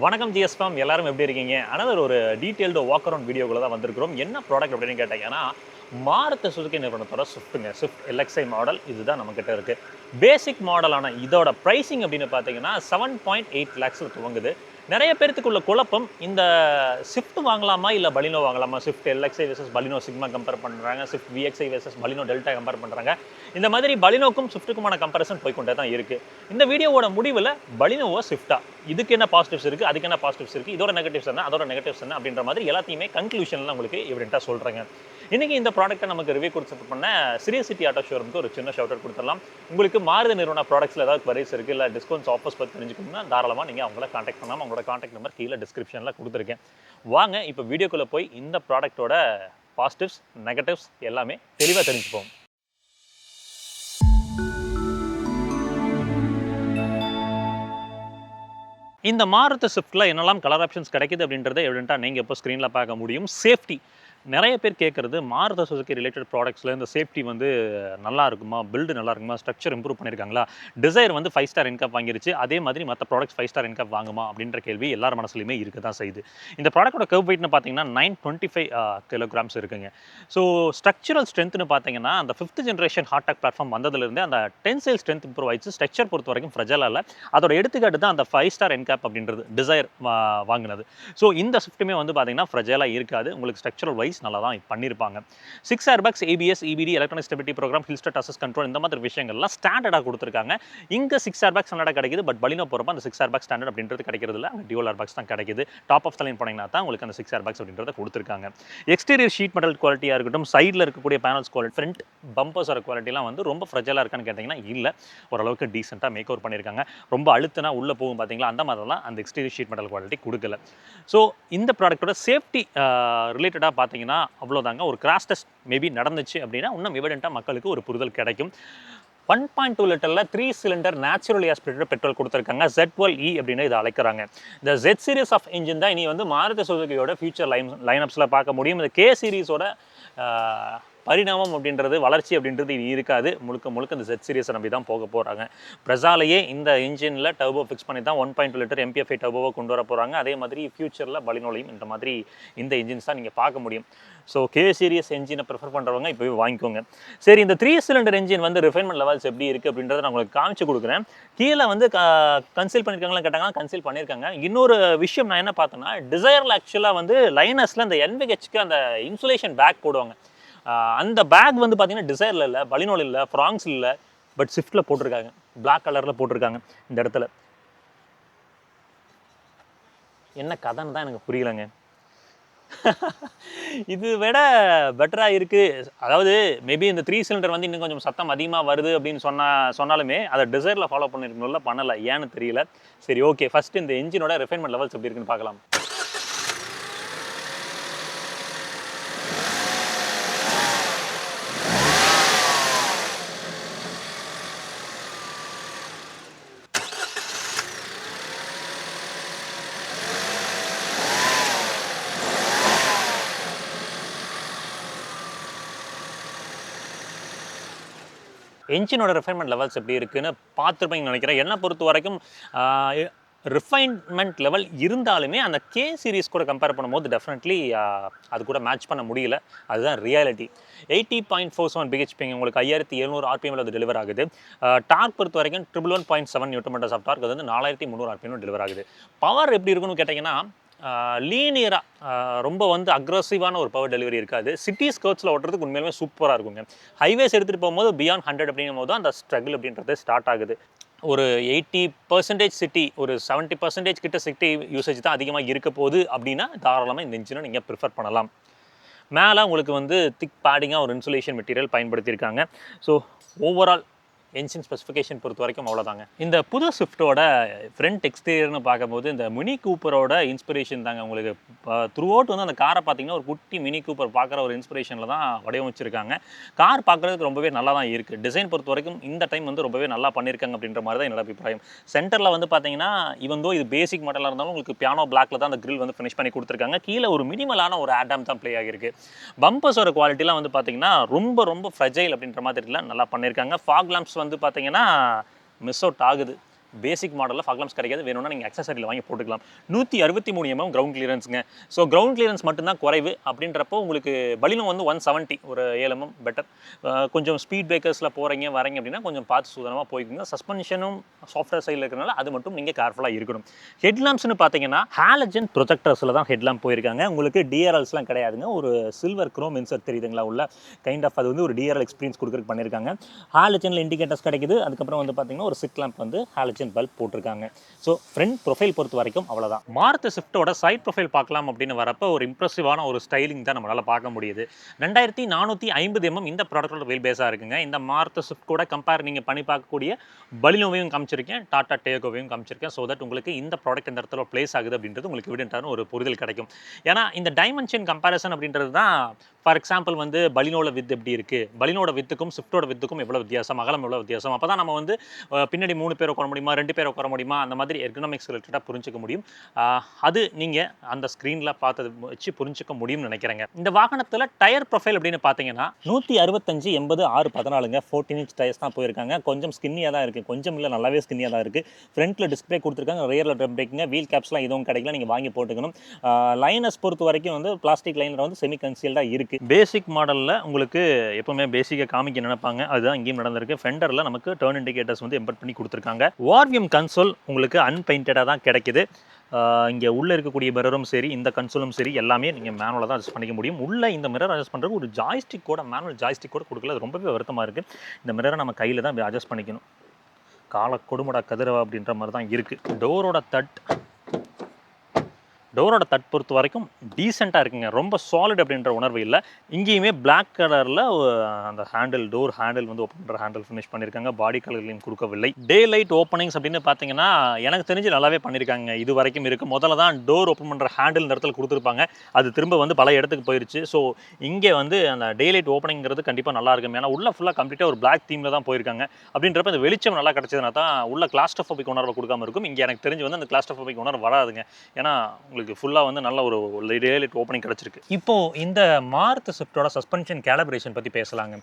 வணக்கம் ஜிஎஸ்ஃபாம் எல்லாரும் எப்படி இருக்கீங்க? அனதர் ஒரு டீடைல்டு வாக் அரவுண்ட் வீடியோக்குள்ள தான் வந்திருக்கிறோம். என்ன ப்ராடக்ட் அப்படின்னு கேட்டீங்கன்னா, மாருதி சுசுகி நிறுவனத்தோட ஸ்விஃப்ட்டுங்க. ஸ்விஃப்ட் எல்எக்ஸ்ஐ மாடல் இதுதான் நம்மகிட்ட இருக்கு. பேசிக் மாடலான இதோட பிரைசிங் அப்படின்னு பார்த்தீங்கன்னா 7.8 லேக்ஸ்ல துவங்குது. நிறைய பேர்த்துக்குள்ள குழப்பம் இந்த ஸ்விஃப்ட் வாங்கலாமா இல்ல பலினோ வாங்கலாமா? Swift LXi versus Baleno Sigma compare பண்றாங்க. Swift VXi versus Baleno Delta compare பண்றாங்க. இந்த மாதிரி பலினோக்கும் ஸ்விஃப்ட்டுக்குமான கம்பேரிசன் போய்க்கொண்டே தான் இருக்கு. இந்த வீடியோவோட முடிவில் பலினோவா ஸ்விஃப்ட்டா இதுக்கு என்ன பாசிட்டிவ்ஸ் இருக்கு, அதுக்கு என்ன பாசிட்டிவ்ஸ் இருக்கு, இதோட நெகட்டிவ்ஸ் என்ன, அதோட நெகட்டிவ்ஸ் என்ன அப்படின்ற மாதிரி எல்லாத்தையுமே கன்க்ளூஷன்ல உங்களுக்கு எவிடென்ட்டா சொல்றேங்க. இன்னைக்கு இந்த ப்ராடக்ட்டை நமக்கு ரிவ்யூ கொடுத்து பண்ண சிட்டி ஆட்டோ ஷோரூமுக்கு ஒரு சின்ன ஷவுட் அவுட் கொடுத்துடலாம். உங்களுக்கு மாருதி நிறுவன ப்ராடக்ட்ஸ்ல ஏதாவது குவரிஸ் இருக்கு இல்ல டிஸ்கவுண்ட்ஸ் ஆஃபர்ஸ் பத்தி தெரிஞ்சுக்கணும்னா தாராளமா நீங்க அவங்கள கான்டாக்ட் பண்ணலாம். அவங்களோட கான்டாக்ட் நம்பர் கீழே டிஸ்கிரிப்ஷன்ல கொடுத்துருக்கேன். வாங்க இப்போ வீடியோக்குள்ள போய் இந்த ப்ராடக்ட்டோட பாசிட்டிவ்ஸ் நெகட்டிவ்ஸ் எல்லாமே தெளிவா தெரிஞ்சுப்போம். இந்த மாருதி ஸ்விஃப்ட்ல என்னெல்லாம் கலர் ஆப்ஷன்ஸ் கிடைக்குது அப்படின்றத எவிடென்ட்டா நீங்க இப்போ ஸ்க்ரீன்ல பார்க்க முடியும். சேஃப்டி நிறைய பேர் கேட்குறது மாருதி சுசுகி ரிலேட்டட் ப்ராடக்ட்ஸில் இந்த சேஃப்டி வந்து நல்லா இருக்குமா, பில்டு நல்லா இருக்குமா, ஸ்ட்ரக்சர் இம்ப்ரூவ் பண்ணியிருக்காங்களா, டிசைர் வந்து 5 ஸ்டார் என்கேப் வாங்கிருச்சு, அதே மாதிரி மற்ற ப்ராடக்ட்ஸ் 5 ஸ்டார் என்கேப் வாங்குமா அப்படின்ற கேள்வி எல்லார் மனசுலையுமே இருக்க தான் செய்யுது. இந்த ப்ராடக்டோட கர்வ் வெயிட்னு பார்த்தீங்கன்னா 925 கிலோகிராம்ஸ் இருக்குங்க. ஸோ ஸ்ட்ரக்சரல் ஸ்ட்ரென்த்னு பார்த்தீங்கன்னா அந்த 5th ஜென்ரேஷன் ஹார்டாக் பிளாட்ஃபார்ம் வந்ததுலேருந்து அந்த டென்சைல் ஸ்ட்ரென்த் இம்ப்ரூவ் ஆயிடுச்சு. ஸ்ட்ரக்சர் பொறுத்த வரைக்கும் ஃப்ரெஜலாக இல்லை. அதோட எடுத்துக்காட்டு தான் அந்த 5 ஸ்டார் என்கேப் அப்படின்றது டிசைர் வாங்கினது. ஸோ இந்த ஸ்விஃப்ட்டுமே வந்து பார்த்தீங்கன்னா ஃப்ரெஜலாக இருக்காது. உங்களுக்கு ஸ்ட்ரக்சரல் வைஸ் நல்லா தான் பண்ணியிருப்பாங்க. 6 airbags, ABS, EBD, electronic stability program, hill start assist control இந்த மாதிரி விஷயங்கள்லாம் ஸ்டாண்டர்டாக கொடுத்துருக்காங்க. இங்கே 6 ஏர்பேக்ஸ் ஸ்டாண்டர்டாக கிடைக்குது. பட் பலினோ போகிறப்ப அந்த 6 ஏர்பேக்ஸ் ஸ்டாண்டர்ட் அப்படின்றது கிடைக்கிறது இல்லை. அங்கே டியூவல் ஏர்பேக்ஸ் தான் கிடைக்குது. டாப் ஆஃப் த லைன் போனீங்கன்னா தான் உங்களுக்கு அந்த 6 ஏர்பேக்ஸ் அப்படின்றத கொடுத்துருக்காங்க. எக்ஸ்டீரியர் ஷீட் மெட்டல் குவாலிட்டியாக இருக்கட்டும், சைடில் இருக்கக்கூடிய பேனல்ஸ் குவாலிட்டி, ஃப்ரண்ட் பம்பர்ஸோட குவாலிட்டிலாம் வந்து ரொம்ப ஃப்ரெஜலாக இருக்கான்னு கேட்டிங்கன்னா இல்லை. ஓரளவுக்கு டீசெண்டாக மேக் ஓவர் பண்ணியிருக்காங்க. ரொம்ப அழுத்தினா உள்ளே போகும் பார்த்தீங்களா, அந்த மாதிரிலாம் அந்த எக்ஸ்டீரியர் ஷீட் மெட்டல் குவாலிட்டி கொடுக்கல. ஸோ இந்த ப்ராடக்ட்டோட சேஃப்டி ரிலேட்டடாக பார்த்தீங்கன்னா அவ்வளோதாங்க. ஒரு கிராஷ் டெஸ்ட் மேபி நடந்துச்சு அப்படின்னா இன்னும் எவிடென்ட்டாக மக்களுக்கு ஒரு புரிதல் கிடைக்கும். 1.2 லிட்டரில் 3 சிலிண்டர் நேச்சுரலி ஆஸ்பிரேட்டட் பெட்ரோல் கொடுத்துருக்காங்க. Z12E அப்படின்னு இதை அழைக்கிறாங்க. இந்த Z சீரிஸ் ஆஃப் இன்ஜின் தான் இனி வந்து மாருதி சுசுகியோட ஃபியூச்சர் லைனப்ஸில் பார்க்க முடியும். இந்த K சீரிஸோட பரிணாமம் அப்படின்றது, வளர்ச்சி அப்படின்றது இனி இருக்காது. முழுக்க முழுக்க இந்த Z சீரிஸை நம்பி தான் போக போகிறாங்க. பிரசாலையே இந்த இன்ஜினில் டர்போ ஃபிக்ஸ் பண்ணி தான் 1.2 லிட்டர் MPFI டர்போவை கொண்டு வர போகிறாங்க. அதே மாதிரி ஃபியூச்சரில் பலினோலையும் இந்த மாதிரி இந்த இன்ஜின்ஸ் தான் நீங்கள் பார்க்க முடியும். ஸோ K சீரியஸ் என்ஜினை ப்ரிஃபர் பண்ணுறவங்க இப்போவே வாங்கிக்கோங்க. சரி, இந்த 3 சிலிண்டர் என்ஜின் வந்து ரிஃபைன்மெண்ட் லெவல்ஸ் எப்படி இருக்குது அப்படின்றத நான் உங்களுக்கு காமிச்சு கொடுக்குறேன். கீழே வந்து கன்சீல் பண்ணியிருக்காங்களா கேட்டாங்கன்னா கன்சீல் பண்ணியிருக்காங்க. இன்னொரு விஷயம் நான் என்ன பார்த்தேன்னா, டிசைரில் ஆக்சுவலாக வந்து லைனஸில் அந்த NVHக்கு அந்த இன்சுலேஷன் பேக் போடுவாங்க. அந்த பேக் வந்து பார்த்தீங்கன்னா டிசைரில் இல்லை, பலினோல் இல்லை, ஃப்ராங்ஸ் இல்லை, பட் ஸ்விஃப்ட்டில் போட்டிருக்காங்க. பிளாக் கலரில் போட்டிருக்காங்க. இந்த இடத்துல என்ன கதைன்னு தான் எனக்கு புரியலைங்க. இது விட பெட்டராக இருக்குது. அதாவது மேபி இந்த 3 சிலிண்டர் வந்து இன்னும் கொஞ்சம் சத்தம் அதிகமாக வருது அப்படின்னு சொன்னாலுமே அதை டிசைரில் ஃபாலோ பண்ணியிருக்கணும்ல, பண்ணலை. ஏன்னு தெரியல. சரி, ஓகே, ஃபஸ்ட்டு இந்த என்ஜினோட ரிஃபைன்மெண்ட் லெவல்ஸ் எப்படி இருக்குன்னு பார்க்கலாம். என்ஜினோட ரிஃபைன்மெண்ட் லெவல்ஸ் எப்படி இருக்குன்னு பார்த்துருப்பீங்கன்னு நினைக்கிறேன். என்னை பொறுத்த வரைக்கும் ரிஃபைன்மெண்ட் லெவல் இருந்தாலுமே அந்த K சீரிஸ் கூட கம்பேர் பண்ணும்போது டெஃபினெட்லி அது கூட மேட்ச் பண்ண முடியல. அதுதான் ரியாலிட்டி. 80.47 பிஹெச்பி உங்களுக்கு 5700 RPM அது டெலிவர் ஆகுது. டார்க் பொறுத்த வரைக்கும் 111.7 நியூட்டன் ஆஃப் டார்க், அது வந்து 4300 RPM டெலிவர் ஆகுது. பவர் எப்படி இருக்குன்னு கேட்டிங்கன்னா லீனியராக ரொம்ப வந்து அக்ரெசிவான ஒரு பவர் டெலிவரி இருக்காது. சிட்டி ஸ்கர்ட்ஸில் ஓட்டுறதுக்கு உண்மையிலுமே சூப்பராக இருக்குங்க. ஹைவேஸ் எடுத்துகிட்டு போகும்போது பியாண்ட் 100 அப்படிங்கும் போது அந்த ஸ்ட்ரகிள் அப்படின்றது ஸ்டார்ட் ஆகுது. ஒரு 80% சிட்டி, ஒரு 70% கிட்ட சிட்டி யூசேஜ் தான் அதிகமாக இருக்க போகுது அப்படின்னா தாராளமாக இந்த இன்ஜினை நீங்கள் ப்ரிஃபர் பண்ணலாம். மேலே உங்களுக்கு வந்து திக் பேடிங்காக ஒரு இன்சுலேஷன் மெட்டீரியல் பயன்படுத்தியிருக்காங்க. ஸோ ஓவரால் என்ஜின் ஸ்பெசிஃபிகேஷன் பொறுத்த வரைக்கும் அவ்வளோதாங்க. இந்த புது ஸ்விஃப்ட்டோட ஃப்ரண்ட் எக்ஸ்டீரியர்னு பார்க்கும்போது இந்த மினி கூப்பரோட இன்ஸ்பிரேஷன் தாங்க உங்களுக்கு. த்ரூ அவுட் வந்து அந்த காரை பார்த்தீங்கன்னா ஒரு குட்டி மினி கூப்பர் பார்க்குற ஒரு இன்ஸ்பிரேஷனில் தான் வடிவமைச்சிருக்காங்க. கார் பார்க்குறதுக்கு ரொம்பவே நல்லா தான் இருக்குது. டிசைன் பொறுத்த வரைக்கும் இந்த டைம் வந்து ரொம்பவே நல்லா பண்ணியிருக்காங்க அப்படின்ற மாதிரி தான் என்னோட அபிப்பிராயம். சென்டரில் வந்து பார்த்தீங்கன்னா இவந்தோ இது பேசிக் மாடலாக இருந்தாலும் உங்களுக்கு பியானோ பிளாக்ல தான் அந்த கிரில் வந்து ஃபினிஷ் பண்ணி கொடுத்துருக்காங்க. கீழே ஒரு மினிமலான ஒரு ஆடாம் தான் ப்ளே ஆகிருக்கு. பம்பர்ஸோட குவாலிட்டிலாம் வந்து பார்த்தீங்கன்னா ரொம்ப ரொம்ப ஃப்ரெஜைல் அப்படின்ற மாதிரி நல்லா பண்ணியிருக்காங்க. ஃபாக் லாம்ப்ஸ் வந்து பார்த்தீங்கன்னா மிஸ் அவுட் ஆகுது. பேசிக் மாடலில் ஃபாக் லாம்ப்ஸ் கிடைக்காது, வேணும்னா நீங்கள் அக்சசரியில் வாங்கி போட்டுக்கலாம். 163 mm கிரவுண்ட் கிளியரன்ஸுங்க. ஸோ கிரவுண்ட் கிளியரன்ஸ் மட்டும்தான் குறைவு அப்படின்றப்போ உங்களுக்கு பலினோ வந்து 170 ஒரு 7 mm பெட்டர். கொஞ்சம் ஸ்பீட் பிரேக்கர்ஸில் போகிறீங்க வரீங்க அப்படின்னா கொஞ்சம் பார்த்து சூதனமாக போய்க்குங்க. சஸ்பென்ஷனும் சாஃப்ட்வேர் சைடில் இருக்கிறனால அது மட்டும் நீங்கள் கேர்ஃபுல்லாக இருக்கணும். ஹெட்லாம்ப்ஸ்னு பார்த்தீங்கன்னா ஹாலஜன் ப்ரொஜெக்டர்ஸில் தான் ஹெட்லாம்ப் போயிருக்காங்க. உங்களுக்கு டிஆர்எல்ஸ்லாம் கிடையாதுங்க. ஒரு சில்வர் குரோம் இன்சர்ட் தெரியுதுங்களா உள்ள, கைண்ட் ஆஃப் அது வந்து ஒரு டிஆர்எல் எக்ஸ்பீரியன்ஸ் கொடுக்குறதுக்கு பண்ணியிருக்காங்க. ஹாலஜனில் இண்டிகேட்டர்ஸ் கிடைக்குது. அதுக்கப்புறம் வந்து பார்த்தீங்கன்னா ஒரு சிக் லேம்ப் வந்து ஹாலஜன் பல்ப் போட்டிருக்காங்க. ஸோ ஃப்ரண்ட் ப்ரொஃபைல் பொறுத்த வரைக்கும் அவ்வளோதான். மாருதி ஸ்விஃப்ட்டோட சைட் ப்ரொஃபைல் பார்க்கலாம் அப்படின்னு வரப்போ ஒரு இம்ப்ரெசிவான ஒரு ஸ்டைலிங் தான் நம்மளால் பார்க்க முடியுது. 2450 mm இந்த ப்ராடக்டோட வீல் பேஸாக இருக்குங்க. இந்த மாருதி ஸ்விஃப்ட் கூட கம்பேர் நீங்கள் பண்ணி பார்க்கக்கூடிய பலினோவையும் காமிச்சிருக்கேன், டாடா டேகோவையும் காமிச்சிருக்கேன். ஸோ தட் உங்களுக்கு இந்த ப்ராடக்ட் இந்த இடத்துல பிளேஸ் ஆகுது அப்படின்றது உங்களுக்கு எவிடென்ட்டான ஒரு புரிதல் கிடைக்கும். ஏன்னா இந்த டைமென்ஷன் கம்பேரிசன் அப்படின்றது தான் ஃபார் எக்ஸாம்பிள் வந்து பலினோட வித் எப்படி இருக்குது, பலினோட வித்துக்கும் ஸ்விஃப்ட்டோட வித்துக்கும் எவ்வளோ வித்தியாசம், அகலம் எவ்வளோ வித்தியாசம். அப்போ தான் நம்ம வந்து பின்னாடி 3 பேர் உட்கார முடியுமா, 2 பேர் உட்கார முடியுமா, அந்த மாதிரி எர்கனாமிக்ஸ் ரிலேட்டடாக புரிஞ்சிக்க முடியும். அது நீங்கள் அந்த ஸ்க்ரீனில் பார்த்தது வச்சு புரிஞ்சிக்க முடியும்னு நினைக்கிறேங்க. இந்த வாகனத்தில் டயர் ப்ரொஃபைல் அப்படின்னு பார்த்தீங்கன்னா 165 80 6 14ங்க 14 inch டயர்ஸ் தான் போயிருக்காங்க. கொஞ்சம் ஸ்கின்னியாக தான் இருக்குது, கொஞ்சம் இல்லை நல்லாவே ஸ்கின்னியாக தான் இருக்குது. ஃப்ரண்ட்டில் டிஸ்பிளே கொடுத்துருக்காங்க, ரியரில் ட்ரம் பிரேக்குங்க, வீல் கேப்ஸ்லாம் எதுவும் கிடைக்கல, நீங்கள் வாங்கி போட்டுக்கணும். லைனஸ் பொறுத்த வரைக்கும் வந்து பிளாஸ்டிக் லைனர் வந்து செமி கன்சீல்டாக இருக்குது. பேசிக் மாடலில் உங்களுக்கு எப்பவுமே பேசிக்காக காமிக்க நினைப்பாங்க, அதுதான் இங்கேயும் நடந்திருக்கு. ஃபெண்டரில் நமக்கு டர்ன் இண்டிகேட்டர்ஸ் வந்து எம்பெட் பண்ணி கொடுத்துருக்காங்க. வார்வியம் கன்சோல் உங்களுக்கு அன்பெயிண்டடாக தான் கிடைக்குது. இங்கே உள்ளே இருக்கக்கூடிய மிரரும் சரி, இந்த கன்சோலும் சரி, எல்லாமே நீங்கள் மேனுவலாக தான் அட்ஜஸ்ட் பண்ணிக்க முடியும். உள்ளே இந்த மிரர் அட்ஜஸ்ட் பண்ணுறது ஒரு ஜாய்ஸ்டிக் கூட, மேனுவல் ஜாய்ஸ்டிக் கூட கொடுக்கல. அது ரொம்பவே வருத்தமாக இருக்குது. இந்த மிரரை நம்ம கையில் தான் அட்ஜஸ்ட் பண்ணிக்கணும். கால கொடுமுடா கதிரவா அப்படின்ற மாதிரி தான் இருக்குது. டோரோட தட் பொறுத்த வரைக்கும் டீசெண்டாக இருக்குங்க, ரொம்ப சாலிட் அப்படின்ற உணர்வு இல்லை. இங்கேயுமே பிளாக் கலரில் அந்த டோர் ஹேண்டில் வந்து ஓப்பன் பண்ணுற ஹேண்டில் ஃபினிஷ் பண்ணியிருக்காங்க. பாடி கலர்லையும் கொடுக்கவில்லை. டே லைட் ஓப்பனிங்ஸ் அப்படின்னு பார்த்தீங்கன்னா எனக்கு தெரிஞ்சு நல்லாவே பண்ணியிருக்காங்க. இது வரைக்கும் இருக்குது. முதல்ல தான் டோர் ஓப்பன் பண்ணுற ஹேண்டில் இந்த இடத்துல கொடுத்துருப்பாங்க, அது திரும்ப வந்து பல இடத்துக்கு போயிடுச்சு. ஸோ இங்கே வந்து அந்த டே லைட் ஓப்பனிங்கிறது கண்டிப்பாக நல்லா இருக்கும். ஏன்னா உள்ள ஃபுல்லாக கம்ப்ளீட்டாக ஒரு பிளாக் தீமில் தான் போயிருக்காங்க. அப்படின்றப்ப இந்த வெளிச்சம் நல்லா கிடச்சதுனா தான் உள்ள கிளாஸ்ட்ரோஃபோபிக் உணர்வை கொடுக்காம இருக்கும். இங்கே எனக்கு தெரிஞ்சு வந்து அந்த கிளாஸ்ட்ரோஃபோபிக் உணர்வு வராதுங்க. ஏன்னா உங்களுக்கு ஃபுல்லாக வந்து நல்ல ஒரு லைட் ஓப்பனிங் கிடச்சிருக்கு. இப்போது இந்த மாருதி ஸ்விஃப்ட்டோட சஸ்பென்ஷன் கேலிப்ரேஷன் பற்றி பேசலாங்க.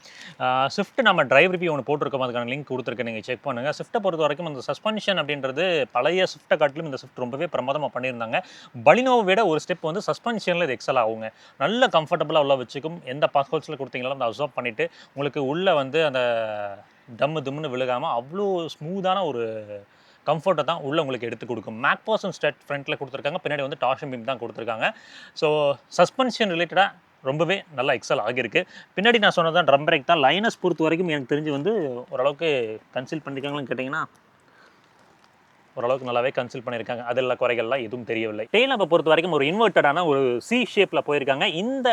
ஸ்விஃப்ட் நம்ம டிரைவ் ரிவ்யூ ஒன்று போட்டிருக்கோம், அதுக்கான லிங்க் கொடுத்துருக்கேன், நீங்கள் செக் பண்ணுங்கள். ஸ்விஃப்ட்டை பொறுத்த வரைக்கும் அந்த சஸ்பென்ஷன் அப்படின்றது பழைய ஸ்விஃப்ட்டை காட்டிலும் இந்த ஸ்விஃப்ட் ரொம்பவே பிரமாதமாக பண்ணியிருந்தாங்க. பலினோவை விட ஒரு ஸ்டெப் வந்து சஸ்பென்ஷனில் இது எக்ஸல் ஆகுங்க. நல்ல கம்ஃபர்டபுளாக உள்ள வச்சுக்கும். எந்த பாஸ்கோல்ஸில் கொடுத்தீங்களோ அந்த அப்சர்வ் பண்ணிவிட்டு உங்களுக்கு உள்ளே வந்து அந்த தம்முன்னு விழுகாமல் அவ்வளோ ஸ்மூத்தான ஒரு கம்ஃபர்ட்டை தான் உள்ளே உங்களுக்கு எடுத்து கொடுக்கும். மேக்பாசன் ஸ்டட் ஃப்ரண்ட்டில் கொடுத்துருக்காங்க, பின்னாடி வந்து டார்ஷன் பீம் தான் கொடுத்துருக்காங்க. ஸோ சஸ்பென்ஷன் ரிலேட்டடாக ரொம்பவே நல்லா எக்ஸல் ஆகியிருக்கு. பின்னாடி நான் சொன்னதான் ட்ரம் பிரேக் தான். லைனஸ் பொறுத்த வரைக்கும் எனக்கு தெரிஞ்சு வந்து ஓரளவுக்கு கன்சில் பண்ணியிருக்காங்கன்னு கேட்டிங்கன்னா ஓரளவுக்கு நல்லாவே கன்சில் பண்ணியிருக்காங்க. அதில் குறைகள்லாம் எதுவும் தெரியவில்லை. டெயில் லேம்பை பொறுத்த வரைக்கும் ஒரு இன்வெர்ட்டடான ஒரு சி ஷேப்பில் போயிருக்காங்க. இந்த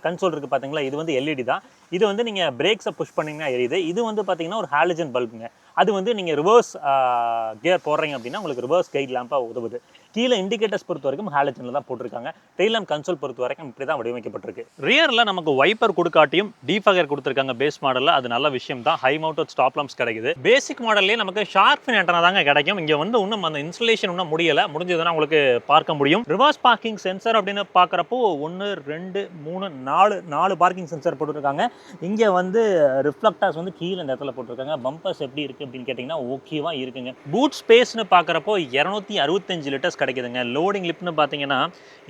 கன்சோல் இருக்குது பார்த்தீங்களா, இது வந்து எல்இடி தான். இது வந்து நீங்கள் பிரேக்ஸை புஷ் பண்ணிங்கன்னா எரியுது. இது வந்து பார்த்தீங்கன்னா ஒரு ஹாலஜன் பல்புங்க. அது வந்து நீங்கள் ரிவர்ஸ் கியர் போடுறீங்க அப்படின்னா உங்களுக்கு ரிவர்ஸ் கைட் லேம்பாக உதவுது. கீழே இண்டிகேட்டர்ஸ் பொறுத்த வரைக்கும் ஹாலஜனில் தான் போட்டிருக்காங்க. டெயில் லேம்ப் கன்சோல் பொறுத்த வரைக்கும் இப்படி தான் வடிவமைக்கப்பட்டிருக்கு. ரியரில் நமக்கு வைப்பர் கொடுக்காட்டியும் டீஃபகர் கொடுத்துருக்காங்க பேஸ் மாடலில். அது நல்ல விஷயம் தான். ஹை மவுண்டட் ஸ்டாப் லாம்ப்ஸ் கிடைக்குது. பேசிக் மாடல்லே நமக்கு ஷார்க் ஃபின் ஆண்டனா தாங்க கிடைக்கும். இங்கே வந்து இன்னும் அந்த இன்ஸ்டலேஷன் இன்னும் முடியலை, முடிஞ்சதுன்னா உங்களுக்கு பார்க்க முடியும். ரிவர்ஸ் பார்க்கிங் சென்சர் அப்படின்னு பார்க்குறப்போ 1 2 3 4 பார்க்கிங் சென்சர் போட்டுருக்காங்க. இங்கே வந்து ரிஃப்ளெக்டர்ஸ் வந்து கீழே இந்த இடத்துல போட்டிருக்காங்க. பம்பர்ஸ் எப்படி இருக்குது அப்படின்னு கேட்டிங்கன்னா ஓகேவா இருக்குங்க. பூட் ஸ்பேஸ்னு பார்க்குறப்போ 265 லிட்டர்ஸ் கிடைக்குதுங்க. லோடிங் லிப்னு பார்த்தீங்கன்னா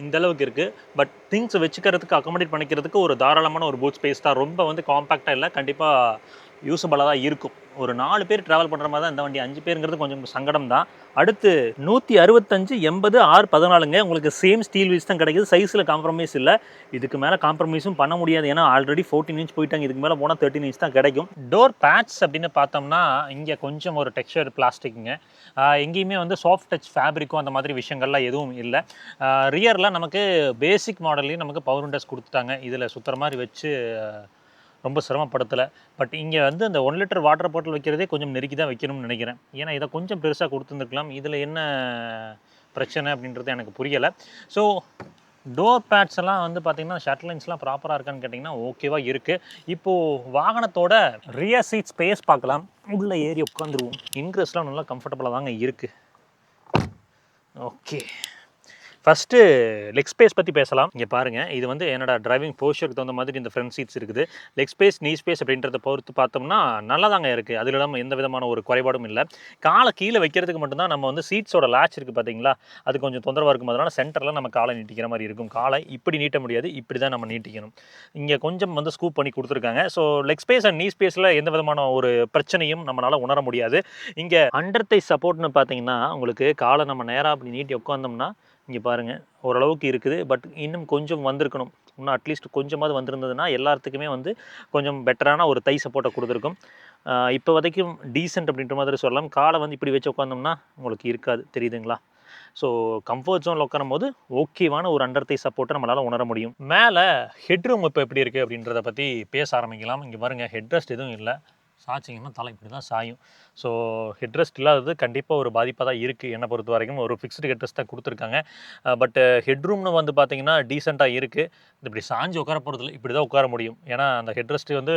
இந்த அளவுக்கு இருக்குது. பட் திங்ஸ் வச்சுக்கிறதுக்கு அக்காமடேட் பண்ணிக்கிறதுக்கு ஒரு தாராளமான ஒரு பூட் ஸ்பேஸ் தான். ரொம்ப வந்து காம்பேக்டாக இல்லை, கண்டிப்பாக யூஸபிளாக தான் இருக்கும். ஒரு 4 பேர் ட்ராவல் பண்ணுற மாதிரி தான் இந்த வண்டி. 5 பேருங்கிறது கொஞ்சம் சங்கடம் தான். அடுத்து 165 80 6 14ங்க. உங்களுக்கு சேம் ஸ்டீல் வீல்ஸ் தான் கிடைக்குது. சைஸில் காம்ப்ரமைஸ் இல்லை. இதுக்கு மேலே காம்ப்ரமைஸும் பண்ண முடியாது. ஏன்னா ஆல்ரெடி 14 inch போயிட்டாங்க. இதுக்கு மேலே போனால் 13 inch தான் கிடைக்கும். டோர் பேட்ச் அப்படின்னு பார்த்தோம்னா இங்கே கொஞ்சம் ஒரு டெக்ஸ்சர் பிளாஸ்டிக்குங்க. எங்கேயுமே வந்து சாஃப்ட் டச் ஃபேப்ரிக்கும் அந்த மாதிரி விஷயங்கள்லாம் எதுவும் இல்லை. ரியரில் நமக்கு பேசிக் மாடல்லையும் நமக்கு பவர் விண்டோஸ் கொடுத்துட்டாங்க. இதில் சுற்றுற மாதிரி வச்சு ரொம்ப சிரமப்படுத்தலை. பட் இங்கே வந்து அந்த 1 லிட்டர் வாட்டர் பாட்டில் வைக்கிறதே கொஞ்சம் நெருக்கி தான் வைக்கணும்னு நினைக்கிறேன். ஏன்னா இதை கொஞ்சம் பெருசாக கொடுத்துருந்துருக்கலாம். இதில் என்ன பிரச்சனை அப்படின்றது எனக்கு புரியலை. ஸோ டோர் பேட்ஸ் எல்லாம் வந்து பார்த்திங்கன்னா ஷட்டர் லைன்ஸ்லாம் ப்ராப்பராக இருக்கான்னு கேட்டிங்கன்னா ஓகேவாக இருக்குது. இப்போது வாகனத்தோட ரியர் சீட் ஸ்பேஸ் பார்க்கலாம். உள்ளே ஏறி உட்காந்துருவோம். இன்க்ரெஸ்லாம் நல்லா கம்ஃபர்டபுளாக தாங்க இருக்குது. ஓகே, ஃபஸ்ட்டு லெக் ஸ்பேஸ் பற்றி பேசலாம். இங்கே பாருங்கள், இது வந்து என்னோட டிரைவிங் போஸ்டருக்கு தகுந்த மாதிரி இந்த ஃப்ரண்ட் சீட்ஸ் இருக்குது. லெக் ஸ்பேஸ், நீ ஸ்பேஸ் அப்படின்றத பொறுத்து பார்த்தோம்னா நல்லா தாங்க இருக்குது. அதில் இல்லாமல் எந்த விதமான ஒரு குறைபாடும் இல்லை. காலை கீழே வைக்கிறதுக்கு மட்டும்தான் நம்ம வந்து சீட்ஸோட லேட்ச் இருக்குது பார்த்தீங்களா, அது கொஞ்சம் தொந்தரவாக இருக்கும். அதனால் சென்டரில் நம்ம காலை நீட்டிக்கிற மாதிரி இருக்கும். காலை இப்படி நீட்ட முடியாது, இப்படி தான் நம்ம நீட்டிக்கணும். இங்கே கொஞ்சம் வந்து ஸ்கூப் பண்ணி கொடுத்துருக்காங்க. ஸோ லெக் ஸ்பேஸ் அண்ட் நீ ஸ்பேஸில் எந்த விதமான ஒரு பிரச்சனையும் நம்மளால் உணர முடியாது. இங்கே அண்டர் தை சப்போர்ட்னு பார்த்தீங்கன்னா உங்களுக்கு காலை நம்ம நேராக அப்படி நீட்டி உட்காந்தோம்னா இங்கே பாருங்கள் ஓரளவுக்கு இருக்குது. பட் இன்னும் கொஞ்சம் வந்திருக்கணும். இன்னும் அட்லீஸ்ட் கொஞ்சமாவது வந்திருந்ததுன்னா எல்லாத்துக்குமே வந்து கொஞ்சம் பெட்டரான ஒரு தை சப்போர்ட்டை கொடுத்துருக்கும். இப்போ வரைக்கும் டீசென்ட் அப்படின்ற மாதிரி சொல்லலாம். காலை வந்து இப்படி வச்சு உட்காந்தோம்னா உங்களுக்கு இருக்காது, தெரியுதுங்களா? ஸோ கம்ஃபர்ட் ஜோனில் உட்காரும் போது ஓகேவான ஒரு அண்டர் தை சப்போர்ட்டை நம்மளால் உணர முடியும். மேலே ஹெட்ரூம் இப்போ எப்படி இருக்குது அப்படின்றத பற்றி பேச ஆரம்பிக்கலாம். இங்கே பாருங்கள், ஹெட்ரெஸ்ட் எதுவும் இல்லை. சாய்ச்சிங்கன்னா தலை இப்படி தான் சாயும். ஸோ ஹெட்ரெஸ்ட் இல்லாதது கண்டிப்பாக ஒரு பாதிப்பாக தான் இருக்குது. என்னை பொறுத்த வரைக்கும் ஒரு ஃபிக்ஸ்டு ஹெட்ரெஸ்ட் தான் கொடுத்துருக்காங்க. பட் ஹெட்ரூம்னு வந்து பார்த்தீங்கன்னா டீசெண்டாக இருக்குது. இப்படி சாஞ்சு உட்கார போகிறதில்ல, இப்படி தான் உட்கார முடியும். ஏன்னா அந்த ஹெட்ரெஸ்ட்டு வந்து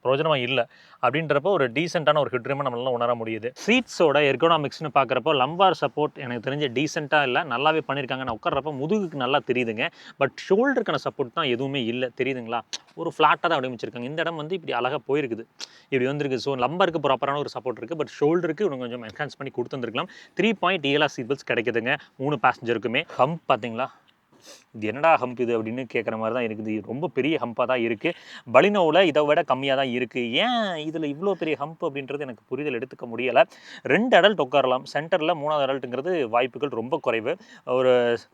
பிரயோஜனமாக இல்லை. அப்படின்றப்போ ஒரு டீசெண்டான ஒரு ஹெட்ரூமை நம்மளால உணர முடியுது. சீட்ஸோட எர்கோனாமிக்ஸ்னு பார்க்குறப்போ லம்பார் சப்போர்ட் எனக்கு தெரிஞ்ச டீசெண்டாக இல்லை, நல்லாவே பண்ணியிருக்காங்க. நான் உட்கார்றப்போ முதுகுக்கு நல்லா தெரியுதுங்க. பட் ஷோல்டருக்கான சப்போர்ட் தான் எதுவுமே இல்லை, தெரியுதுங்களா? ஒரு ஃப்ளாட்டாக தான் வடிவமைச்சிருக்காங்க. இந்த இடம் வந்து இப்படி அழகாக போயிருக்குது, இப்படி வந்துருக்கு. ஸோ லம்பருக்கு ப்ராப்பரான ஒரு சப்போர்ட் இருக்குது. பட் ஷோல்டருக்கு இன்னும் கொஞ்சம் என்ஹான்ஸ் பண்ணி கொடுத்துருந்துருக்கலாம். 3 ELR சீட் பெல்ட்ஸ் கிடைக்குதுங்க 3 பேசஞ்சருக்குமே. ஹம்ப் பார்த்தீங்களா, இது என்னடா ஹம்ப் இது அப்படின்னு கேட்குற மாதிரி தான் இருக்குது. ரொம்ப பெரிய ஹம்பாக தான் இருக்குது. பலினோவில் இதை விட கம்மியாக தான் இருக்குது. ஏன் இதில் இவ்வளோ பெரிய ஹம்ப் அப்படின்றது எனக்கு புரிதல் எடுத்துக்க முடியலை. 2 அடல்ட் உட்காரலாம், சென்டரில் 3வது அடல்ட்டுங்கிறது வாய்ப்புகள் ரொம்ப குறைவு. ஒரு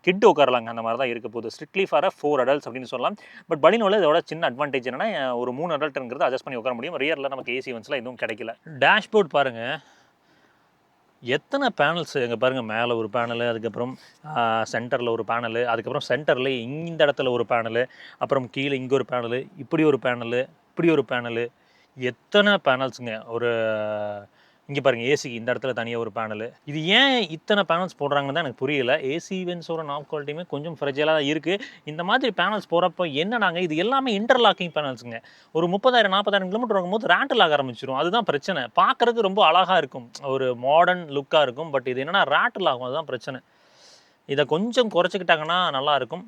கிட் உட்காரலாங்க, அந்த மாதிரி தான் இருக்க போகுது. ஸ்ட்ரிக்ட்லி ஃபார் 4 அடல்ட்ஸ் அப்படின்னு சொல்லலாம். பட் பலினோவில் இதோட சின்ன அட்வான்டேஜ் என்னன்னா ஒரு 3 அடல்ட்டுங்கிறது அட்ஜஸ்ட் பண்ணி உட்கார முடியும். ரியரில் நமக்கு ஏசி வென்ஸ்லாம் எதுவும் கிடைக்கல. டேஷ்போர்ட் பாருங்கள், எத்தனை பேனல்ஸ் எங்கே பாருங்கள். மேலே ஒரு பேனலு, அதுக்கப்புறம் சென்டரில் ஒரு பேனலு, அதுக்கப்புறம் சென்டரில் இந்த இடத்துல ஒரு பேனலு, அப்புறம் கீழே இங்கே ஒரு பேனலு, இப்படி ஒரு பேனலு, இப்படி ஒரு பேனலு. எத்தனை பேனல்ஸுங்க. ஒரு இங்கே பாருங்கள், ஏசிக்கு இந்த இடத்துல தனியாக ஒரு பேனலு. இது ஏன் இத்தனை பேனல்ஸ் போடுறாங்கன்னு தான் எனக்கு புரியல. ஏசி வென்ஸோட நாப் குவாலிட்டியுமே கொஞ்சம் ஃப்ரெஜைலாக தான் இருக்குது. இந்த மாதிரி பேனல்ஸ் போகிறப்போ என்னடாங்க, இது எல்லாமே இன்டர்லாக்கிங் பேனல்ஸுங்க. ஒரு 30,000-40,000 கிலோமீட்டர் வரும்போது ரேட்டில் ஆக ஆரம்பிச்சிடும். அதுதான் பிரச்சனை. பார்க்குறதுக்கு ரொம்ப அழகாக இருக்கும், ஒரு மாடர்ன் லுக்காக இருக்கும். பட் இது என்னென்னா ரேட்டில் ஆகும், அதுதான் பிரச்சனை. இதை கொஞ்சம் குறைச்சிக்கிட்டாங்கன்னா நல்லாயிருக்கும்.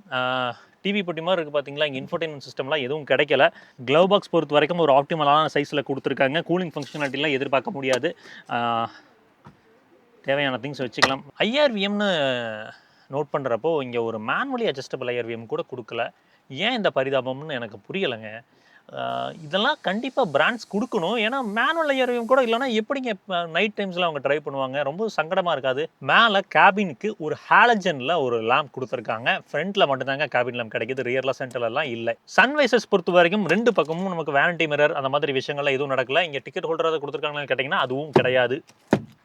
டிவி பொட்டி மாதிரி இருக்குது பார்த்தீங்களா, இங்கே இன்ஃபோர்டைன்மெண்ட் சிஸ்டம்லாம் எதுவும் கிடைக்கல. க்ளவ் பாக்ஸ் பொறுத்த வரைக்கும் ஒரு ஆப்டிமலான சைஸில் கொடுத்துருக்காங்க. கூலிங் ஃபங்க்ஷனாலிட்டிலாம் எதிர்பார்க்க முடியாது. தேவையான திங்ஸ் வச்சுக்கலாம். IRVMனு நோட் பண்ணுறப்போ இங்கே ஒரு மேனுவலி அட்ஜஸ்டபிள் IRVM கூட கொடுக்கல. ஏன் இந்த பரிதாபம்னு எனக்கு புரியலைங்க. இதெல்லாம் கண்டிப்பாக பிராண்ட்ஸ் கொடுக்கணும். ஏன்னா மேனுவல் IRVM கூட இல்லைனா எப்படிங்க நைட் டைம்ஸில் அவங்க ட்ரைவ் பண்ணுவாங்க? ரொம்ப சங்கடமாக இருக்காது. மேலே கேபினுக்கு ஒரு ஹாலஜனில் ஒரு லேம்ப் கொடுத்துருக்காங்க. ஃப்ரண்ட்டில் மட்டும்தாங்க கேபின் லேம்ப் கிடைக்கிது, ரியரில் சென்டர்லாம் இல்லை. சன்வைசர்ஸ் பொறுத்த வரைக்கும் 2 பக்கமும் நமக்கு வேனிட்டி மிரர் அந்த மாதிரி விஷயங்கள்லாம் எதுவும் நடக்கல. இங்கே டிக்கெட் ஹோல்டராக கொடுத்துருக்காங்கன்னு கேட்டிங்கன்னா அதுவும் கிடையாது.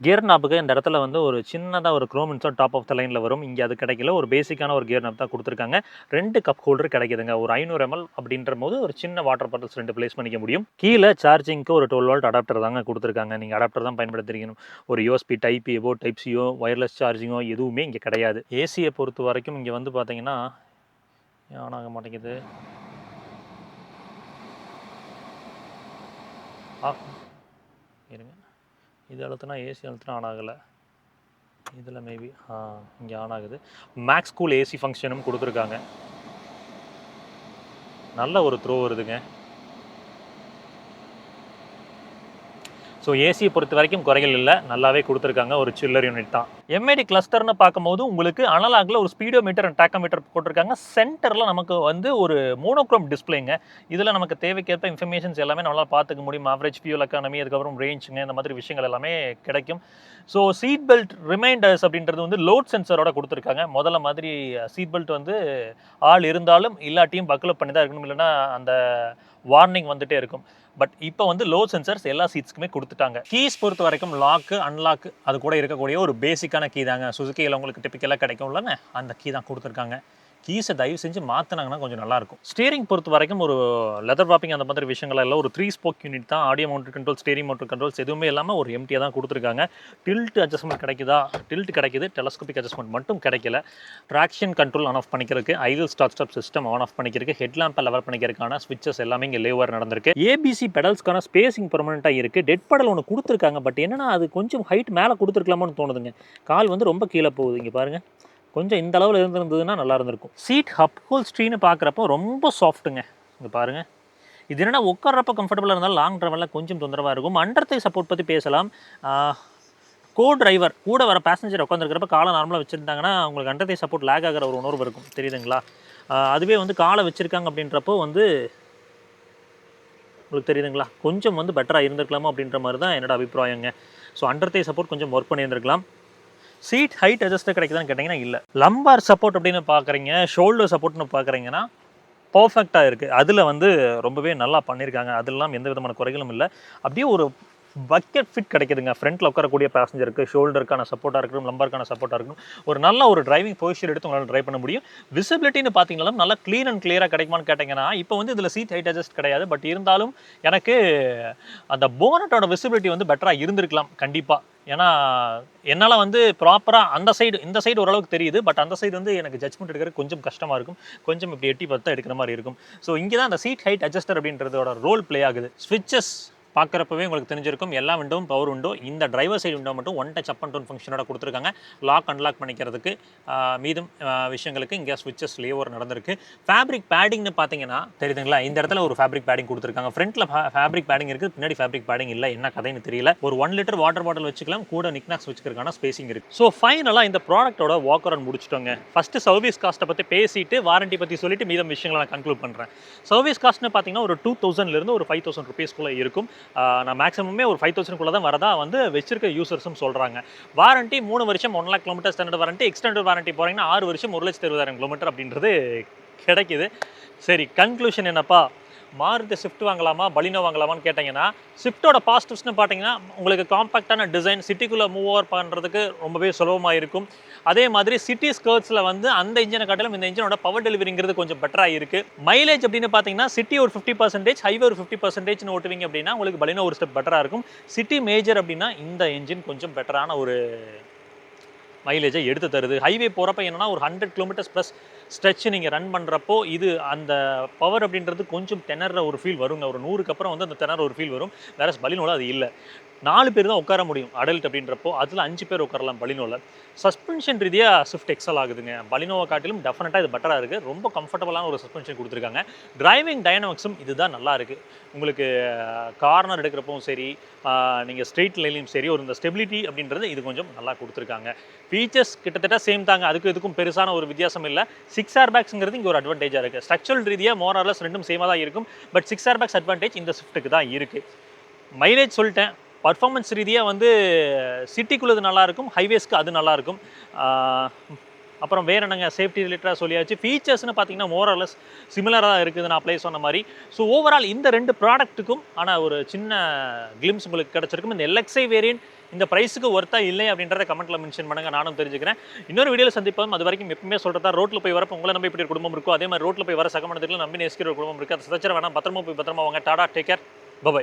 கியர் நாப்புக்கு இந்த இடத்துல வந்து ஒரு சின்னதாக ஒரு chrome insert top of the லைனில் வரும். இங்கே அது கிடைக்கல. ஒரு பேசிக்கான ஒரு கியர் நாப் தான் கொடுத்துருக்காங்க. 2 கப் ஹோல்டர் கிடைக்குதுங்க. ஒரு 500 ml அப்படின்ற போது ஒரு சின்ன வாட்டர் பாட்டில்ஸ் 2 பிளேஸ் பண்ணிக்க முடியும். கீழே சார்ஜிங்க்கு ஒரு 12 volt அடாப்டர் தாங்க கொடுத்துருக்காங்க. நீங்கள் அடாப்டர் தான் பயன்படுத்திருக்கணும். ஒரு USB டைப் ஏவோ டைப் சியோ ஒயர்லெஸ் சார்ஜிங்கோ எதுவுமே இங்கே கிடையாது. ஏசியை பொறுத்த வரைக்கும் இங்கே வந்து பார்த்தீங்கன்னா ஆன் ஆக மாட்டேங்குது. இருங்க, இது அழுத்தினா ஏசி அழுத்தினா ஆன் ஆகலை. இதில் மேபி இங்கே ஆன் ஆகுது. மேக்ஸ் கூல் ஏசி ஃபங்க்ஷனும் கொடுத்துருக்காங்க. நல்ல ஒரு த்ரோ வருதுங்க. ஸோ ஏசியை பொறுத்த வரைக்கும் குறைகள் இல்லை, நல்லாவே கொடுத்துருக்காங்க. ஒரு சில்லர் யூனிட் தான். MID கிளஸ்டர்னு பார்க்கும்போது உங்களுக்கு அனலாகில் ஒரு ஸ்பீடோமீட்டர் அண்ட் டேக்கோமீட்டர் போட்டிருக்காங்க. சென்டரில் நமக்கு வந்து ஒரு மோனோக்ரோம் டிஸ்பிளேங்க. இதில் நமக்கு தேவைக்கேற்ப இன்ஃபர்மேஷன்ஸ் எல்லாமே நம்மளால் பார்த்துக்க முடியும். ஆவரேஜ் ஃபியூல் எக்கானமி, அதுக்கப்புறம் ரேஞ்சுங்க, இந்த மாதிரி விஷயங்கள் எல்லாமே கிடைக்கும். ஸோ சீட் பெல்ட் ரிமைண்டர்ஸ் அப்படின்றது வந்து லோட் சென்சரோட கொடுத்துருக்காங்க. முதல்ல மாதிரி சீட் பெல்ட் வந்து ஆள் இருந்தாலும் இல்லாட்டியும் பக்கில் பண்ணி தான் இருக்கணும், இல்லைன்னா அந்த வார்னிங் வந்துகிட்டே இருக்கும். பட் இப்போ வந்து லோ சென்சர்ஸ் எல்லா சீட்ஸ்க்குமே கொடுத்துட்டாங்க. கீஸ் பொறுத்த வரைக்கும் லாக்கு அன்லாக் அது கூட இருக்கக்கூடிய ஒரு பேசிக்கான கீ தாங்க. சுசுக்கியில் உங்களுக்கு டிப்பிக்கலாக கிடைக்கும் இல்லைங்க, அந்த கீ தான் கொடுத்துருக்காங்க. கீஸை தயவு செஞ்சு மாற்றினாங்கன்னா கொஞ்சம் நல்லாயிருக்கும். ஸ்டீரிங் பொறுத்த வரைக்கும் ஒரு லெதர் வாப்பிங் அந்த மாதிரி விஷயங்கள் எல்லாம் ஒரு 3 ஸ்போக் யூனிட் தான். Audio mounted control, steering mounted controls எதுவுமே இல்லாமல் ஒரு எம்டியாக தான் கொடுத்துருக்காங்க. டில்ட் அட்ஜஸ்ட்மெண்ட் கிடைக்குதா? டில்ட் கிடைக்குது. டெலஸ்கோபிக் அட்ஜஸ்ட்மெண்ட் மட்டும் கிடைக்கல. ட்ராக்ஷன் கண்ட்ரோல் ஆன் ஆஃப் பண்ணிக்கிறதுக்கு, idle stop system on off பண்ணிக்கிறதுக்கு, ஹெட்லாம்பை லெவல் பண்ணிக்கிறதுக்கான ஸ்விட்சஸ் எல்லாமே இங்கே லேவர் நடந்திருக்கு. ABC பெடல்ஸ்க்கான ஸ்பேசிங் பெர்மனெண்ட்டாக இருக்குது. டெட் பெடல் ஒன்று கொடுத்துருக்காங்க. பட் என்னன்னா அது கொஞ்சம் ஹைட் மேலே கொடுத்துருக்கலாமான்னு தோணுதுங்க. கால் வந்து ரொம்ப கீழே போகுது. இங்கே பாருங்கள், கொஞ்சம் இந்த அளவில் இருந்திருந்ததுன்னா நல்லா இருந்திருக்கும். சீட் அப்ஹோல்ஸ்ட்ரின்னு பார்க்குறப்போ ரொம்ப சாஃப்ட்டுங்க. இங்கே பாருங்கள், இது என்னென்னா உட்கார்றப்ப கம்ஃபர்டபுளாக இருந்தாலும் லாங் ட்ராவலில் கொஞ்சம் தொந்தரவாக இருக்கும். அண்டர் தை சப்போர்ட் பற்றி பேசலாம். கோ டிரைவர் கூட வர பேசஞ்சர் உட்காந்துருக்கிறப்ப காலை நார்மலாக வச்சுருந்தாங்கன்னா உங்களுக்கு அண்டர் தை சப்போர்ட் லேக் ஆகிற ஒரு உணர்வு இருக்கும், தெரியுதுங்களா? அதுவே வந்து காலை வச்சுருக்காங்க அப்படின்றப்போ வந்து உங்களுக்கு தெரியுதுங்களா, கொஞ்சம் வந்து பெட்டராக இருந்திருக்கலாமா அப்படின்ற மாதிரி தான் என்னோட அபிப்பிராயங்க. ஸோ அண்டர் தை சப்போர்ட் கொஞ்சம் ஒர்க் பண்ணியிருந்திருக்கலாம். சீட் ஹைட் அட்ஜஸ்ட் கிடைக்குதான்னு கேட்டிங்கன்னா இல்லை. லம்பார் சப்போர்ட் அப்படின்னு பார்க்குறீங்க, ஷோல்டர் சப்போர்ட்னு பார்க்குறீங்கன்னா பர்ஃபெக்டாக இருக்குது. அதில் வந்து ரொம்பவே நல்லா பண்ணியிருக்காங்க. அதெல்லாம் எந்த விதமான குறைகளும் இல்லை. அப்படியே ஒரு பக்கெட் ஃபிட் கிடைக்குதுங்க. ஃப்ரண்ட்டில் உட்காரக்கூடிய பேசஞ்சருக்கு ஷோல்டருக்கான சப்போர்ட்டாக இருக்கட்டும், லம்பருக்கான சப்போர்ட்டாக இருக்கட்டும், ஒரு நல்ல ஒரு டிரைவிங் பொசிஷன் எடுத்து உங்களால் ட்ரைவ் பண்ண முடியும். விசிபிலிட்டின்னு பார்த்தீங்கன்னா நல்லா க்ளீன் அண்ட் கிளியராக கிடைக்குமான்னு கேட்டிங்கன்னா இப்போ வந்து இதில் சீட் ஹைட் அட்ஜஸ்ட் கிடையாது. பட் இருந்தாலும் எனக்கு அந்த போனட்டோட விசிபிலிட்டி வந்து பெட்டராக இருந்திருக்கலாம் கண்டிப்பாக. ஏன்னா என்னால் வந்து ப்ராப்பராக அந்த சைடு இந்த சைடு ஓரளவுக்கு தெரியுது. பட் அந்த சைடு வந்து எனக்கு ஜட்ஜ்மெண்ட் எடுக்கிறது கொஞ்சம் கஷ்டமாக இருக்கும். கொஞ்சம் இப்படி எட்டி பார்த்தா எடுக்கிற மாதிரி இருக்கும். ஸோ இங்கே தான் அந்த சீட் ஹைட் அட்ஜஸ்டர் அப்படின்றதோட ரோல் ப்ளே ஆகுது. ஸ்விட்சஸ் பார்க்குறப்பவே உங்களுக்கு தெரிஞ்சிருக்கும், எல்லா விண்டோவும் பவர் விண்டோ. இந்த டிரைவர் சைடு விண்டோ மட்டும் one touch up and down ஃபங்க்ஷனோட கொடுத்துருக்காங்க. லாக் அன்லாக் பண்ணிக்கிறதுக்கு மீதும் விஷயங்களுக்கு இங்கே ஸ்விட்சஸ் லேவர் நடந்திருக்கு. ஃபேப்ரிக் பேடிங்னு பார்த்தீங்கன்னா தெரியுதுங்களா, இந்த இடத்துல ஒரு ஃபேப்ரிக் பேடிங் கொடுத்துருக்காங்க. ஃப்ரண்ட்டில் ஃபேப்ரிக் பேடிங் இருக்குது, பின்னாடி ஃபேப்ரிக் பேடிங் இல்லை. என்ன கதைன்னு தெரியல. ஒரு 1 லிட்டர் வாட்டர் பாட்டில் வச்சுக்கலாம், கூட நிக்னாக்ஸ் வச்சுக்கிறதுக்கான ஸ்பேசிங் இருக்குது. ஸோ ஃபைனலாக இந்த ப்ராடக்ட்டோட வாக் அரவுண்ட் முடிச்சிட்டோங்க. ஃபஸ்ட்டு சர்வீஸ் காஸ்ட்டை பற்றி பேசிட்டு வாரண்டி பற்றி சொல்லிட்டு மீதம் விஷயங்களை நான் கன்க்ளூட் பண்ணுறேன். சர்வீஸ் காஸ்ட்னு பார்த்தீங்கன்னா ஒரு 2000 ஒரு 5000 ருபீஸ்க்குள்ளே இருக்கும். நான் மேக்ஸிமமே ஒரு 5000 தான் வரதா வந்து வச்சிருக்க யூசர்ஸும் சொல்கிறாங்க. வாரண்டி 3 வருஷம் 1 lakh kilometre standard warranty. Extended warranty போகிறீங்கன்னா 6 வருஷம் 1,60,000 கிலோமீட்டர் அப்படின்றது கிடைக்குது. சரி, கன்க்ளூஷன் என்னப்பா, மாருதி ஸ்விஃப்ட் வாங்கலாமா பலினோ வாங்கலாமான்னு கேட்டிங்கன்னா, ஸ்விஃப்ட்டோட பாசிட்டிவ்ஸ்னு பார்த்தீங்கன்னா உங்களுக்கு காம்பாக்டான டிசைன், சிட்டிக்குள்ளே மூவ் ஓவர் பண்ணுறதுக்கு ரொம்பவே சுலபமாக இருக்கும். அதே மாதிரி சிட்டி ஸ்கர்ட்ஸில் வந்து அந்த இன்ஜினை காட்டிலும் இந்த இன்ஜினோட பவர் டெலிவரிங்கிறது கொஞ்சம் பெட்டராக இருக்குது. மைலேஜ் அப்படின்னு பார்த்தீங்கன்னா சிட்டி ஒரு 50%, ஹைவே ஒரு 50%ன்னு ஓட்டுவீங்க அப்படின்னா உங்களுக்கு பலினோ ஒரு ஸ்டெப் பெட்டராக இருக்கும். சிட்டி மேஜர் அப்படின்னா இந்த இன்ஜின் கொஞ்சம் பெட்டரான ஒரு மைலேஜை எடுத்து தருது. ஹைவே போகிறப்ப என்னன்னா ஒரு 100 கிலோமீட்டர்ஸ் ப்ளஸ் ஸ்ட்ரெச் நீங்கள் ரன் பண்ணுறப்போ இது அந்த பவர் அப்படின்றது கொஞ்சம் திணற ஒரு ஃபீல் வருங்க. ஒரு 100க்கு அப்புறம் வந்து அந்த திணற ஒரு ஃபீல் வரும். வேற பலினோவில் அது இல்லை. 4 பேர் தான் உட்கார முடியும் அடல்ட் அப்படின்றப்போ, அதில் 5 பேர் உட்காரலாம் பலினோவில். சஸ்பென்ஷன் ரீதியாக ஸ்விஃப்ட் எக்ஸல் ஆகுதுங்க. பலினோவை காட்டிலும் டெஃபினட்டாக இது பெட்டராக இருக்குது. ரொம்ப கம்ஃபர்டபுளான ஒரு சஸ்பென்ஷன் கொடுத்துருக்காங்க. டிரைவிங் டைனமிக்ஸும் இதுதான் நல்லா இருக்குது. உங்களுக்கு கார்னர் எடுக்கிறப்பவும் சரி, நீங்கள் ஸ்ட்ரெயிட் லைன்லையும் சரி, ஒரு இந்த ஸ்டெபிலிட்டி அப்படின்றது இது கொஞ்சம் நல்லா கொடுத்துருக்காங்க. ஃபீச்சர்ஸ் கிட்டத்தட்ட சேம் தாங்க, அதுக்கு இதுக்கும் பெருசான ஒரு வித்தியாசம் இல்லை. 6 ஏர் பேக்ஸுங்கிறது இங்கே ஒரு அட்வான்டேஜாக இருக்குது. ஸ்ட்ரக்சரல் ரீதியாக மோர் ஆர் லெஸ் ரெண்டும் சேமாக தான் இருக்கும். பட் 6 ஏர் பேக்ஸ் அட்வான்டேஜ் இந்த ஸ்விஃப்ட்டுக்கு தான் இருக்குது. மைலேஜ் சொல்லிட்டேன். பர்ஃபார்மன்ஸ் ரீதியாக வந்து சிட்டிக்குள்ளது நல்லாயிருக்கும், ஹைவேஸ்க்கு அது நல்லாயிருக்கும். அப்புறம் வேறு என்னங்க சேஃப்டி ரிலேட்டடாக சொல்லியாச்சு. ஃபீச்சர்ஸ்னு பார்த்தீங்கன்னா மோர் ஆர் லெஸ் சிமிலராக தான் இருக்குது நான் அப்ளை சொன்ன மாதிரி. ஸோ ஓவரால் இந்த 2 ப்ராடக்ட்டுக்கும் ஆனால் ஒரு சின்ன கிளிம்ஸ் உங்களுக்கு கிடச்சிருக்கும். இந்த LXi வேரியன்ட் இந்த ப்ரைஸுக்கு ஒர்த்தா இல்லை அப்படின்றத கமெண்ட்டில் மென்ஷன் பண்ணுங்கள், நானும் தெரிஞ்சுக்கிறேன். இன்னொரு வீடியோவில் சந்திப்போம். அது வரைக்கும் எப்பவுமே சொல்கிறதா, ரோட்டில் போய் வரப்போ உங்களை நம்பி இப்படி ஒரு குடும்பம் இருக்கும், அதே மாதிரி ரோட்டில் போய் வர சகமனத்தில் நம்பி நேசிக்கிற ஒரு குடும்பம் இருக்குது. அதை சதச்சிட வேணாம், பத்திரமா போய் பத்திரமா வாங்க. Tata, take care, bye bye.